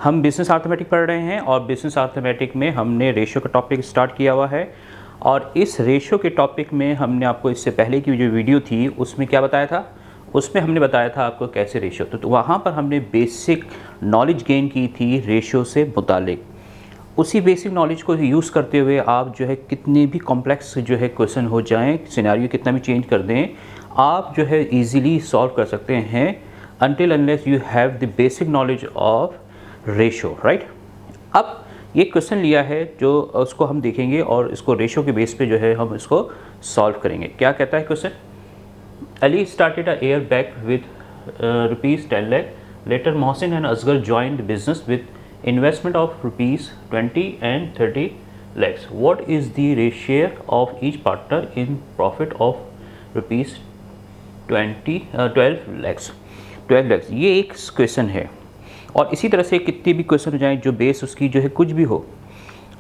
हम business arithmetic पढ़ रहे हैं और बिज़नेस अर्थमेटिक में हमने रेशो का टॉपिक स्टार्ट किया हुआ है। और इस रेशो के टॉपिक में हमने आपको इससे पहले की जो वीडियो थी उसमें क्या बताया था, उसमें हमने बताया था आपको कैसे रेशो, तो वहाँ पर हमने बेसिक नॉलेज गेन की थी रेशो से मुतालिक। उसी बेसिक नॉलेज को यूज़ करते हुए आप जो है कितने भी कॉम्प्लेक्स जो है क्वेश्चन हो जाएं, सिनेरियो कितना भी चेंज कर दें, आप जो है इजीली सॉल्व कर सकते हैं until unless you have the basic knowledge of ratio, right? अब ये क्वेश्चन लिया है जो उसको हम देखेंगे और इसको रेशो के बेस पे जो है हम इसको सॉल्व करेंगे। क्या कहता है question? Ali started a year back with ₹10 lakh. Later Mohsin and Asghar joined the business with investment of ₹20 and 30 lakhs. What is the share of each partner in profit of ₹12 lakhs? 12 lakhs ये एक question है। और इसी तरह से कितने भी question हो जाएं जो बेस उसकी जो है कुछ भी हो,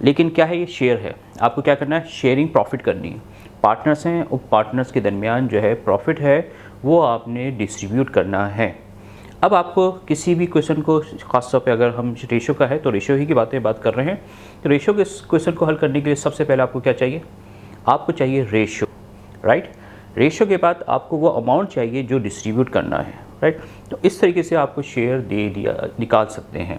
लेकिन क्या है, ये शेयर है। आपको क्या करना है, शेयरिंग प्रॉफिट करनी है। पार्टनर्स हैं, उप पार्टनर्स के दरमियान जो है प्रॉफिट है वो आपने डिस्ट्रीब्यूट करना है। अब आपको किसी भी क्वेश्चन को, ख़ासतौर पे अगर हम रेशो का है तो रेशो ही की बात कर रहे हैं, तो रेशो के क्वेश्चन को हल करने के लिए सबसे पहले आपको क्या चाहिए, आपको चाहिए रेशो, राइट। रेशो के बाद आपको वो अमाउंट चाहिए जो डिस्ट्रीब्यूट करना है, राइट। तो इस तरीके से आपको शेयर दे दिया निकाल सकते हैं,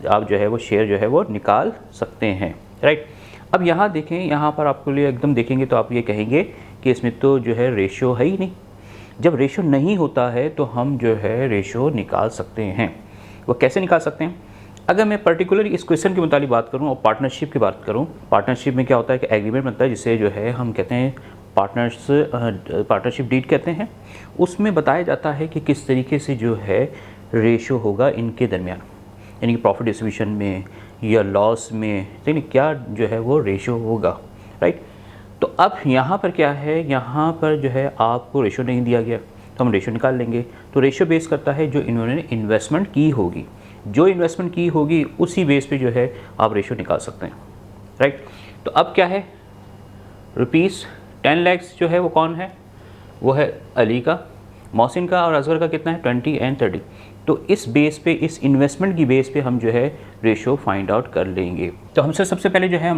आप जो है वो शेयर जो है वो निकाल सकते हैं, राइट। अब यहाँ देखें, यहाँ पर आपके लिए एकदम देखेंगे तो आप ये कहेंगे कि इसमें तो जो है रेशो है ही नहीं। जब रेशो नहीं होता है तो हम जो है रेशो निकाल सकते हैं। वो कैसे निकाल सकते हैं? अगर मैं पर्टिकुलरली इस क्वेश्चन के मुताबिक बात करूँ और पार्टनरशिप की बात करूँ, पार्टनरशिप में क्या होता है कि एग्रीमेंट बनता है जिसे जो है हम कहते हैं पार्टनरशिप डीड कहते हैं। उसमें बताया जाता है कि किस तरीके से जो है रेशो होगा इनके दरमियान, यानी कि प्रॉफिट डिस्ट्रीब्यूशन में या लॉस में, यानी क्या जो है वो रेशो होगा, राइट। तो अब यहाँ पर क्या है, यहाँ पर जो है आपको रेशो नहीं दिया गया तो हम रेशो निकाल लेंगे। तो रेशो बेस करता है जो इन्होंने इन्वेस्टमेंट की होगी, जो इन्वेस्टमेंट की होगी उसी बेस पे जो है आप रेशो निकाल सकते हैं, राइट। तो अब क्या है, ₹10 lakhs जो है वो कौन है, वो है अली का, मोहसिन का और असगर का कितना है, 20 and 30। तो इस बेस पे, इस इन्वेस्टमेंट की बेस पे हम जो है रेशो फाइंड आउट कर लेंगे। तो हमसे सबसे पहले जो है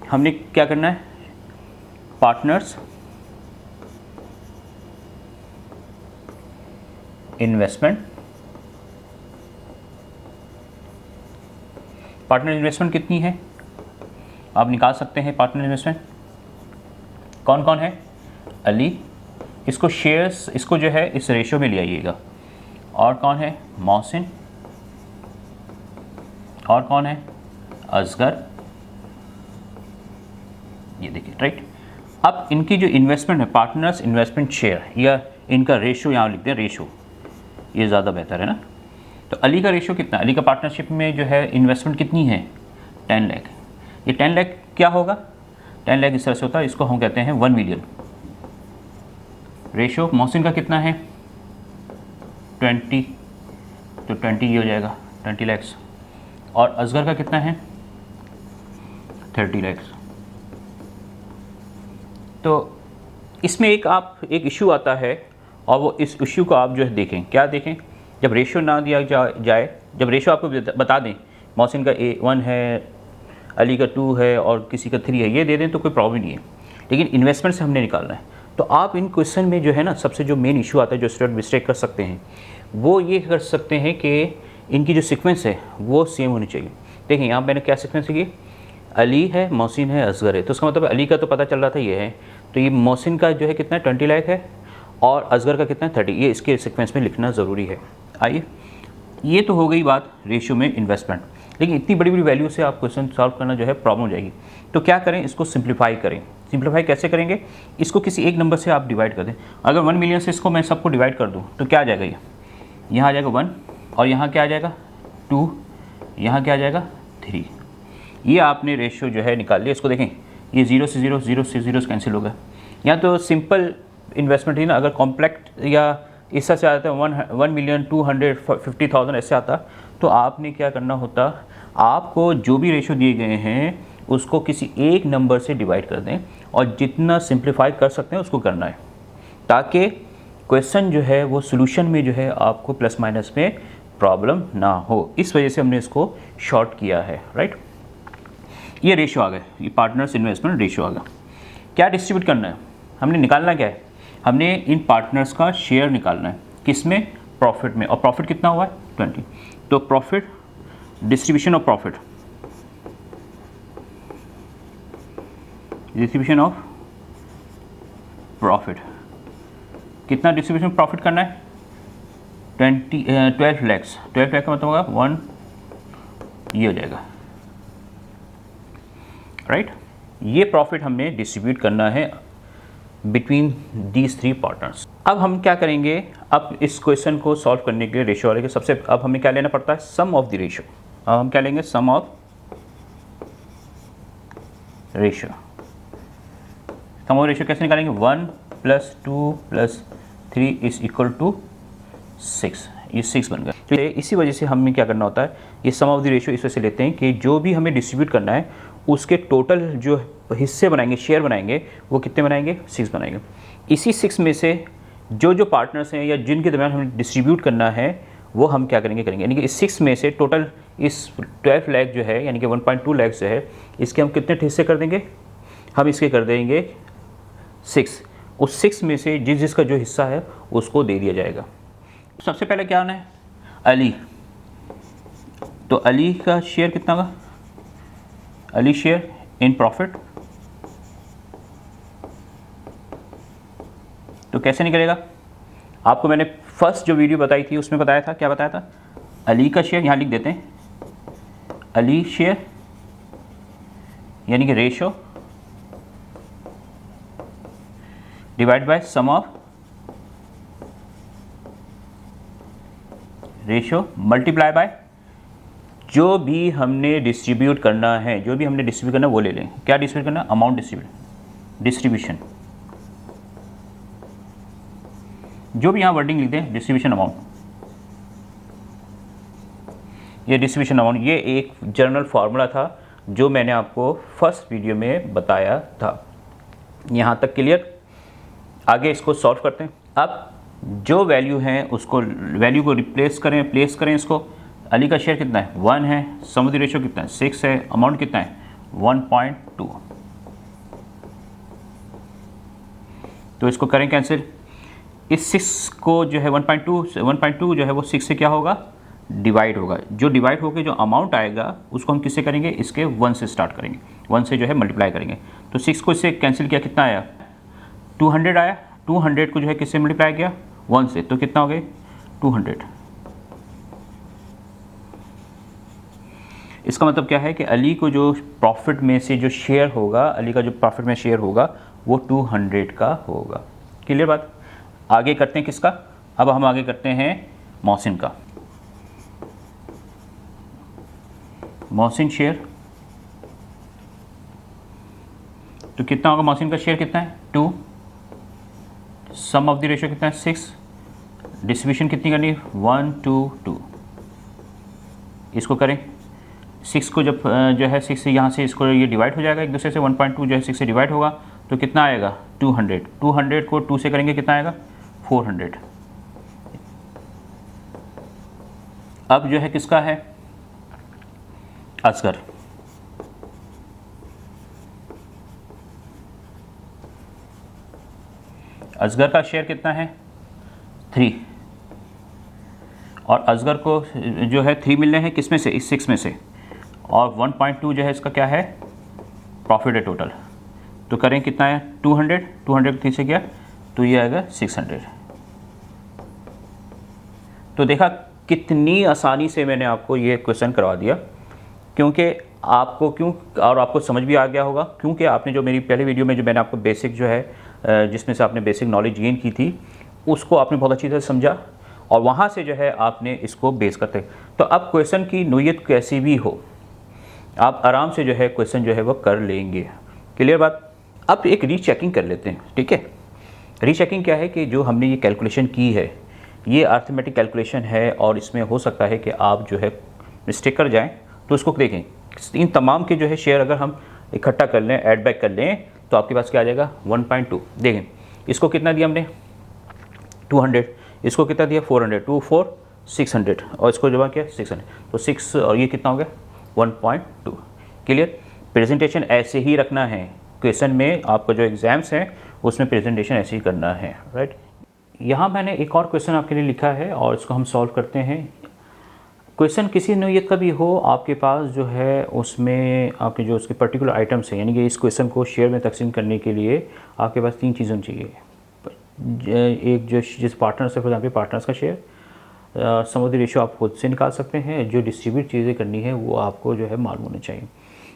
हमने क्या करना है, पार्टनर्स इन्वेस्टमेंट, पार्टनर इन्वेस्टमेंट कितनी है आप निकाल सकते हैं। पार्टनर इन्वेस्टमेंट कौन कौन है, अली, इसको शेयर्स, इसको जो है इस रेशो में ले आइएगा, और कौन है, मोहसिन, और कौन है, असगर, ये देखिए, राइट। अब इनकी जो इन्वेस्टमेंट है, पार्टनर्स इन्वेस्टमेंट शेयर, या इनका रेशो यहाँ लिखते हैं, रेशो, ये ज़्यादा बेहतर है ना। तो अली का रेशो कितना, अली का पार्टनरशिप में जो है इन्वेस्टमेंट कितनी है, 10 लाख। ये 10 लाख क्या होगा, 10 लाख इस तरह से होता है, इसको हम कहते हैं 1 मिलियन। रेशो मोहसिन का कितना है, 20, तो 20 ये हो जाएगा 20 lakhs, और असगर का कितना है, 30 lakhs। तो इसमें एक इशू आता है, और वो इस इशू को आप जो है देखें, क्या देखें, जब रेशो ना दिया जाए, जब रेशो आपको बता दें मोहसिन का 1 है, अली का 2 है और किसी का 3 है, ये दे दें तो कोई प्रॉब्लम नहीं है, लेकिन इन्वेस्टमेंट से हमने निकालना है। तो आप इन क्वेश्चन में जो है ना, सबसे जो मेन इशू आता है, जो स्टूडेंट मिस्टेक कर सकते हैं, वो ये कर सकते हैं कि इनकी जो सीक्वेंस है वो सेम होनी चाहिए। देखें यहाँ मैंने क्या सीक्वेंस की, अली है, मोहसिन है, असगर है, तो उसका मतलब अली का तो पता चल रहा था ये है, तो ये मोहसिन का जो है कितना है, 20 लाख है, और असगर का कितना है, 30। ये इसके सीक्वेंस में लिखना ज़रूरी है। आइए, ये तो हो गई बात रेशियो में इन्वेस्टमेंट, लेकिन इतनी बड़ी बड़ी वैल्यू से आप क्वेश्चन सॉल्व करना जो है प्रॉब्लम हो जाएगी। तो क्या करें, इसको सिंप्लीफाई करें। सिंप्लीफाई कैसे करेंगे, इसको किसी एक नंबर से आप डिवाइड कर दें। अगर 1 मिलियन से इसको मैं सबको डिवाइड कर दूँ तो क्या आ जाएगा, ये यहाँ आ जाएगा 1, और यहाँ क्या आ जाएगा 2, यहाँ क्या आ जाएगा 3। ये आपने रेशियो जो है निकाल लिया। इसको देखें, ये 0 से 0, 0 से 0 कैंसिल हो गया। यहाँ तो सिंपल इन्वेस्टमेंट ही ना, अगर कॉम्प्लेक्स या इस तरह से आता है 1,250,000 ऐसे आता, तो आपने क्या करना होता, आपको जो भी रेशो दिए गए हैं उसको किसी एक नंबर से डिवाइड कर दें और जितना सिंप्लीफाई कर सकते हैं उसको करना है, ताकि क्वेश्चन जो है वो सोल्यूशन में जो है आपको प्लस माइनस में प्रॉब्लम ना हो, इस वजह से हमने इसको शॉर्ट किया है, राइट। ये रेशियो आ गया, ये पार्टनर्स इन्वेस्टमेंट रेशियो आ गया। क्या डिस्ट्रीब्यूट करना है, हमने निकालना क्या है, हमने इन पार्टनर्स का शेयर निकालना है, किस में, प्रॉफिट में। और प्रॉफिट कितना हुआ है 20, तो profit, distribution of profit, distribution of profit, कितना डिस्ट्रीब्यूशन प्रॉफिट करना है, 12 लाख का मतलब होगा 1, ये हो जाएगा, राइट। ये प्रॉफिट हमने डिस्ट्रीब्यूट करना है बिटवीन दीज 3 पार्टनर्स। अब हम क्या करेंगे, अब इस क्वेश्चन को सॉल्व करने के लिए रेशियो वाले के सबसे अब हमें क्या लेना पड़ता है, सम ऑफ द रेशियो। अब हम क्या लेंगे, sum of ratio. Sum of ratio कैसे निकालेंगे, 1 + 2 + 3 = 6, ये 6 बन गया। तो इसी वजह से हमें क्या करना होता है, ये सम ऑफ द रेशियो इस वजह से लेते हैं कि जो भी हमें डिस्ट्रीब्यूट करना है उसके टोटल जो हिस्से बनाएंगे, शेयर बनाएंगे, वो कितने बनाएंगे, 6 बनाएंगे। इसी 6 में से जो पार्टनर्स हैं या जिनके दरमियान हमें डिस्ट्रीब्यूट करना है वो हम क्या करेंगे, यानी कि इस 6 में से टोटल इस 12 लाख जो है, यानी कि 1.2 लाख जो है, इसके हम कितने हिस्से कर देंगे, हम इसके कर देंगे 6। उस 6 में से जिसका जो हिस्सा है उसको दे दिया जाएगा। सबसे पहले क्या आना है, अली, तो अली का शेयर कितना होगा, अली शेयर इन प्रॉफिट, तो कैसे निकलेगा, आपको मैंने फर्स्ट जो वीडियो बताई थी उसमें बताया था, क्या बताया था, अली का शेयर, यहाँ लिख देते हैं, अली शेयर यानी कि ratio divide by sum of ratio multiply by जो भी हमने डिस्ट्रीब्यूट करना है, जो भी हमने डिस्ट्रीब्यूट करना है वो ले लें। क्या डिस्ट्रीब्यूट करना है, अमाउंट डिस्ट्रीब्यूशन, जो भी यहाँ वर्डिंग लिखते हैं, डिस्ट्रीब्यूशन अमाउंट, ये डिस्ट्रीब्यूशन अमाउंट, ये एक जनरल फार्मूला था जो मैंने आपको फर्स्ट वीडियो में बताया था। यहाँ तक क्लियर, आगे इसको सॉल्व करते हैं। अब जो वैल्यू है उसको, वैल्यू को रिप्लेस करें, प्लेस करें इसको। अली का शेयर कितना है, 1 है, सम ऑफ द रेशियो कितना है, 6 है, अमाउंट कितना है, 1.2, तो इसको करें कैंसिल। इस 6 को जो है 1.2 जो है वो 6 से क्या होगा, डिवाइड होगा। जो डिवाइड होकर जो अमाउंट आएगा उसको हम किससे करेंगे, इसके 1 से स्टार्ट करेंगे, 1 से जो है मल्टीप्लाई करेंगे। तो 6 को इससे कैंसिल किया, कितना आया, 200 आया। 200 को जो है किससे मल्टीप्लाई किया, 1 से, तो कितना हो गया, 200। इसका मतलब क्या है कि अली को जो प्रॉफिट में से जो शेयर होगा, अली का जो प्रॉफिट में शेयर होगा वो 200 का होगा। क्लियर बात। आगे करते हैं किसका, अब हम आगे करते हैं मोहसिन का। मोहसिन शेयर, तो कितना होगा, मोहसिन का शेयर कितना है, 2, सम ऑफ द रेशियो कितना है, 6, डिस्ट्रीब्यूशन कितनी करनी है, 1, 2, 2। इसको करें, 6 को जब जो है 6 से यहाँ से इसको ये डिवाइड हो जाएगा एक दूसरे से, 1.2 जो है 6 से डिवाइड होगा तो कितना आएगा, 200। 200 को 2 से करेंगे कितना आएगा, 400। अब जो है किसका है, असगर। असगर का शेयर कितना है, 3, और असगर को जो है 3 मिल रहे हैं किस में से, इस 6 में से, और 1.2 जो है इसका क्या है, प्रॉफिट है टोटल। तो करें कितना है, 200 को 3 से किया तो ये आएगा 600। तो देखा कितनी आसानी से मैंने आपको ये क्वेश्चन करवा दिया, क्योंकि आपको और आपको समझ भी आ गया होगा, क्योंकि आपने जो मेरी पहले वीडियो में जो मैंने आपको बेसिक जो है जिसमें से आपने बेसिक नॉलेज गेन की थी उसको आपने बहुत अच्छी तरह समझा, और वहाँ से जो है आपने इसको बेस करते। तो अब क्वेश्चन की नोयत कैसी भी हो आप आराम से जो है क्वेश्चन जो है वो कर लेंगे। क्लियर बात। अब एक रीचेकिंग कर लेते हैं, ठीक है। रीचेकिंग क्या है कि जो हमने ये कैलकुलेशन की है ये अर्थमेटिक कैलकुलेशन है, और इसमें हो सकता है कि आप जो है मिस्टेक कर जाएं, तो उसको देखें। इन तमाम के जो है शेयर अगर हम इकट्ठा कर लें, ऐड बैक कर लें, तो आपके पास क्या आ जाएगा, 1.2। देखें इसको कितना दिया हमने, 200, इसको कितना दिया, 400, 2 4 600 और इसको जमा किया 600, तो 6 और ये कितना हो गया 1.2। क्लियर। प्रेजेंटेशन ऐसे ही रखना है, क्वेश्चन में आपका जो एग्ज़ाम्स हैं उसमें प्रेजेंटेशन ऐसे ही करना है, राइट। यहाँ मैंने एक और क्वेश्चन आपके लिए लिखा है और इसको हम सॉल्व करते हैं। क्वेश्चन किसी नोयत का भी हो, आपके पास जो है उसमें आपके जो उसके पर्टिकुलर आइटम्स हैं, यानी कि इस क्वेश्चन को शेयर में तकसीम करने के लिए आपके पास 3 चीज़ें चाहिए। एक जो जिस पार्टनर से, फॉर एग्जाम्पल पार्टनर्स का share, sum of the ratio आप खुद से निकाल सकते हैं, जो डिस्ट्रीब्यूट चीज़ें करनी है वो आपको जो है मालूम होनी चाहिए।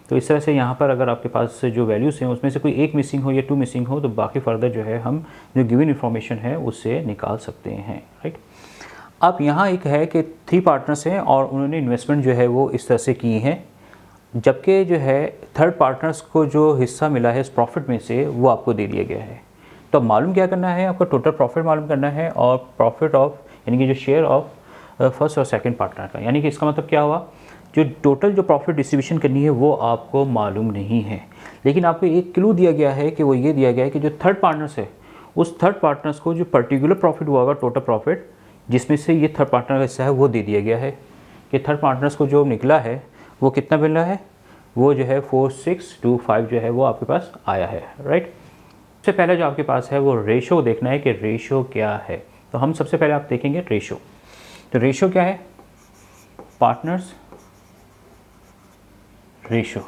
तो इस तरह से यहाँ पर अगर आपके पास जो वैल्यूज़ हैं उसमें से कोई एक मिसिंग हो या 2 मिसिंग हो, तो बाकी फर्दर जो है हम जो गिवन इन्फॉर्मेशन है उससे निकाल सकते हैं, राइट। अब यहाँ एक है कि 3 पार्टनर्स हैं और उन्होंने इन्वेस्टमेंट जो है वो इस तरह से की है, जबकि जो है थर्ड पार्टनर्स को जो हिस्सा मिला है इस प्रॉफिट में से वो आपको दे दिया गया है। तो मालूम क्या करना है, आपको टोटल प्रॉफिट मालूम करना है और प्रॉफिट ऑफ, यानी कि जो शेयर ऑफ फर्स्ट और सेकंड पार्टनर का। यानी कि इसका मतलब क्या हुआ, जो टोटल जो प्रॉफिट डिस्ट्रीब्यूशन करनी है वो आपको मालूम नहीं है, लेकिन आपको एक क्लू दिया गया है कि वो ये दिया गया है कि जो थर्ड पार्टनर्स है उस थर्ड पार्टनर्स को जो पर्टिकुलर प्रॉफिट हुआ होगा, टोटल प्रॉफिट जिसमें से ये थर्ड पार्टनर का हिस्सा है वो दे दिया गया है कि थर्ड पार्टनर्स को जो निकला है वो कितना मिल रहा है, वो जो है 4625 जो है वो आपके पास आया है, राइट। सबसे पहले जो आपके पास है वो रेशो देखना है कि रेशो क्या है। तो हम सबसे पहले आप देखेंगे रेशो। तो रेशो क्या है, पार्टनर्स रेशो।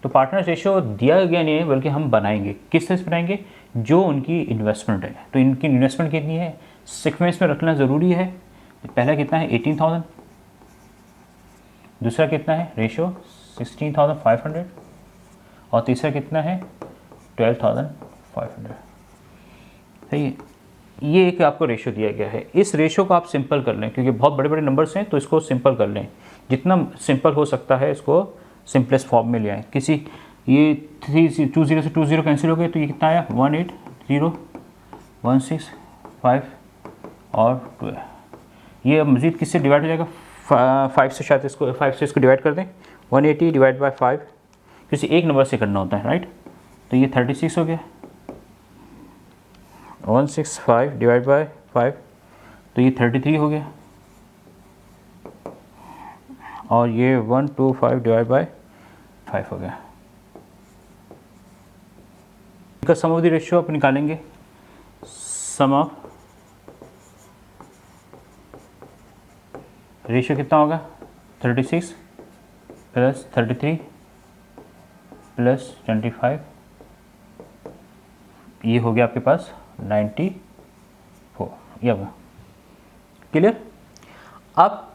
तो पार्टनर्स रेशो दिया गया नहीं है बल्कि हम बनाएंगे। किस तरह से बनाएंगे, जो उनकी इन्वेस्टमेंट है। तो इनकी इन्वेस्टमेंट कितनी है, सीक्वेंस में रखना ज़रूरी है। पहला कितना है 18,000, दूसरा कितना है रेशो 16,500 और तीसरा कितना है 12,500। सही है, ये एक आपको रेशो दिया गया है। इस रेशो को आप सिंपल कर लें, क्योंकि बहुत बड़े बड़े नंबर्स हैं तो इसको सिंपल कर लें, जितना सिंपल हो सकता है इसको सिंपलेस्ट फॉर्म में ले आएँ। किसी ये 20 से 20 कैंसिल हो गए तो ये कितना आया 180,165 और 12। ये मज़ीद किससे डिवाइड हो जाएगा 5 से, शायद इसको 5 से इसको डिवाइड कर दें। 180 डिवाइड बाई 5 किसी एक नंबर से करना होता है, राइट। तो ये 36 हो गया। 165 डिवाइड बाई 5 तो ये 33 हो गया और ये 125 डिवाइड बाई 5 हो गया। इसका सम ऑफ द रेशियो आप निकालेंगे। सम ऑफ रेशियो कितना होगा 36 प्लस 33 प्लस 25, ये हो गया आपके पास 94। ये होगा क्लियर। अब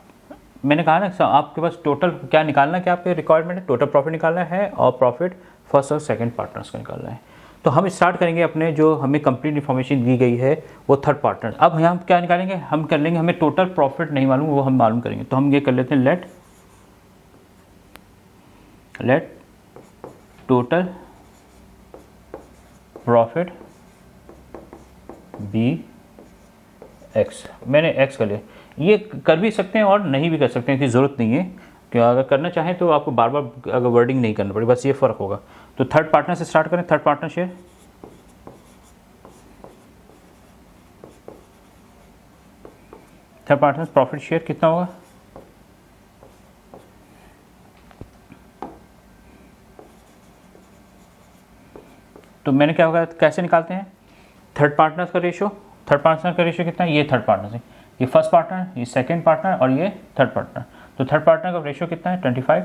मैंने कहा ना आपके पास टोटल क्या निकालना, क्या आपके रिक्वायरमेंट है, टोटल प्रॉफिट निकालना है और प्रॉफिट फर्स्ट और सेकंड पार्टनर्स का निकालना है। तो हम स्टार्ट करेंगे अपने जो हमें कंप्लीट इन्फॉर्मेशन दी गई है वो थर्ड पार्टनर। अब यहाँ क्या निकालेंगे, हम कर लेंगे, हमें टोटल प्रॉफिट नहीं मालूम वो हम मालूम करेंगे। तो हम ये कर लेते हैं let total profit be X. मैंने एक्स कर लिया, ये कर भी सकते हैं और नहीं भी कर सकते हैं, इसकी ज़रूरत नहीं है कि अगर करना चाहें तो आपको बार बार अगर वर्डिंग नहीं करना पड़ेगा, बस ये फ़र्क होगा। तो थर्ड पार्टनर से स्टार्ट करें। Third partner share, third partner profit share कितना होगा, तो मैंने क्या होगा, कैसे निकालते हैं थर्ड पार्टनर्स का रेशो। थर्ड पार्टनर का रेशो कितना है, ये थर्ड पार्टनर से, ये फर्स्ट पार्टनर, ये सेकंड पार्टनर और ये थर्ड पार्टनर। तो थर्ड पार्टनर का रेशो कितना है 25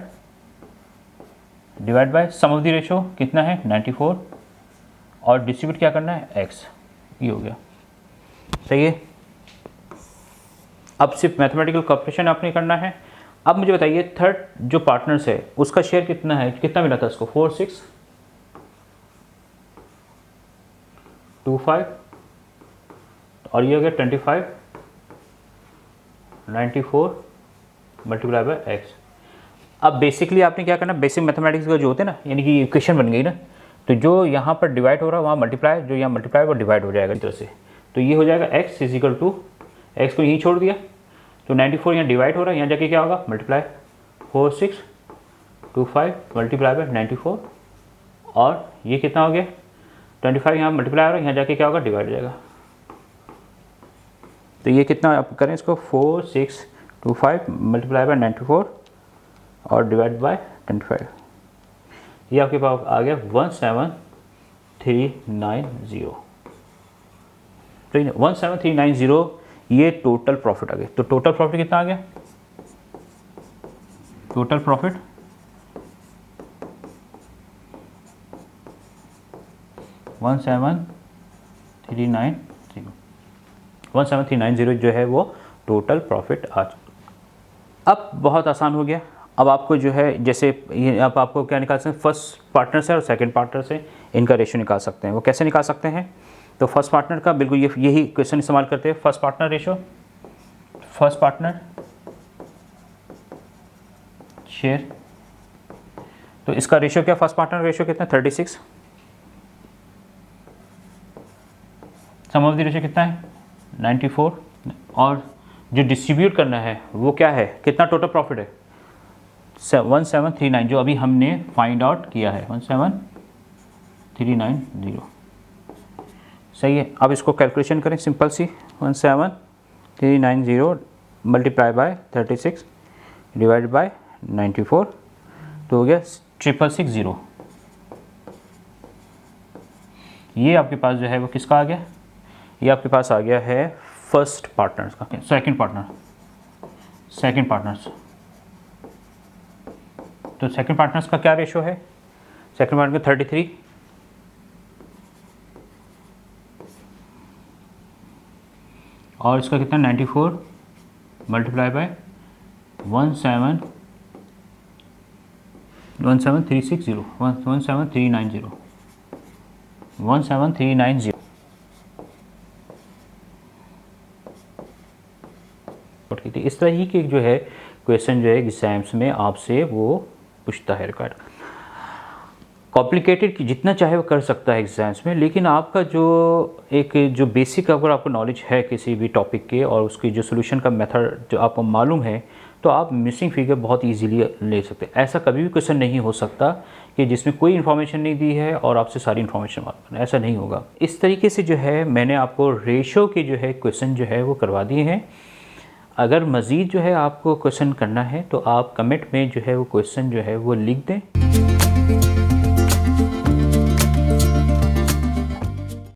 divide by sum of the ratio कितना है 94 और डिस्ट्रीब्यूट क्या करना है x। ये हो गया, सही है। अब सिर्फ मैथमेटिकल कैलकुलेशन आपने करना है। अब मुझे बताइए थर्ड जो पार्टनर्स है उसका शेयर कितना है, कितना मिला था उसको 4625 और ये हो गया 25 94 मल्टीप्लाई बाय एक्स। अब बेसिकली आपने क्या करना, बेसिक मैथमेटिक्स का जो होते हैं ना, यानी कि इक्वेशन बन गई ना, तो जो यहाँ पर डिवाइड हो रहा है वहाँ मल्टीप्लाई, जो यहाँ मल्टीप्लाई वो डिवाइड हो जाएगा इस तरह से। तो ये हो जाएगा x is equal to, X को यहीं छोड़ दिया तो 94 यहाँ डिवाइड हो रहा है, यहाँ जाके क्या होगा मल्टीप्लाई 4625 मल्टीप्लाई बाय 94 और ये कितना हो गया 25 यहाँ मल्टीप्लाई हो रहा है, यहाँ जाके क्या होगा डिवाइड हो जाएगा। तो ये कितना आप करें इसको 4625 मल्टीप्लाई बाय 94 और डिवाइड बाय 25, ये आपके पास आ गया 17390। तो 17390 ये टोटल प्रॉफिट आ गया। तो टोटल प्रॉफिट कितना आ गया? टोटल प्रॉफिट 17390 जो है वो टोटल प्रॉफिट आ चुका। अब बहुत आसान हो गया। अब आपको जो है जैसे ये अब आपको क्या निकाल सकते हैं, फर्स्ट पार्टनर से और सेकंड पार्टनर से इनका रेशियो निकाल सकते हैं। वो कैसे निकाल सकते हैं? तो फर्स्ट पार्टनर का बिल्कुल यही क्वेश्चन इस्तेमाल करते हैं। First partner ratio, first partner share, तो इसका रेशियो क्या, फर्स्ट पार्टनर रेशियो कितना? 36। सम ऑफ द रेशियो कितना है? 94। और जो डिस्ट्रीब्यूट करना है वो क्या है, कितना टोटल प्रॉफिट है? 1739 जो अभी हमने फाइंड आउट किया है, 17390। सही है। अब इसको कैलकुलेशन करें सिंपल सी, 17390 मल्टीप्लाई बाय 36 डिवाइड बाय 94, तो हो गया 6660। ये आपके पास जो है वो किसका आ गया? ये आपके पास आ गया है फर्स्ट पार्टनर्स का। सेकंड पार्टनर्स, तो सेकंड पार्टनर्स का क्या रेशियो है? सेकंड पार्टनर का 33 और इसका कितना 94 मल्टीप्लाई बाय 17390। इस तरह ही के जो है क्वेश्चन जो है एग्जाम्स में आपसे वो पूछता है रिकॉर्ड। कॉम्प्लिकेटेड की जितना चाहे वो कर सकता है एग्जाम्स में, लेकिन आपका जो बेसिक अगर आपको नॉलेज है किसी भी टॉपिक के और उसकी जो सोल्यूशन का मेथड जो आपको मालूम है, तो आप मिसिंग फिगर बहुत इजीली ले सकते हैं। ऐसा कभी भी क्वेश्चन नहीं हो सकता कि जिसमें कोई इन्फॉर्मेशन नहीं दी है और आपसे सारी इन्फॉर्मेशन मालूम है, ऐसा नहीं होगा। इस तरीके से जो है मैंने आपको रेशो के जो है क्वेश्चन जो है वो करवा दिए हैं। अगर मज़ीद जो है आपको क्वेश्चन करना है तो आप कमेंट में जो है वो क्वेश्चन जो है वो लिख दें।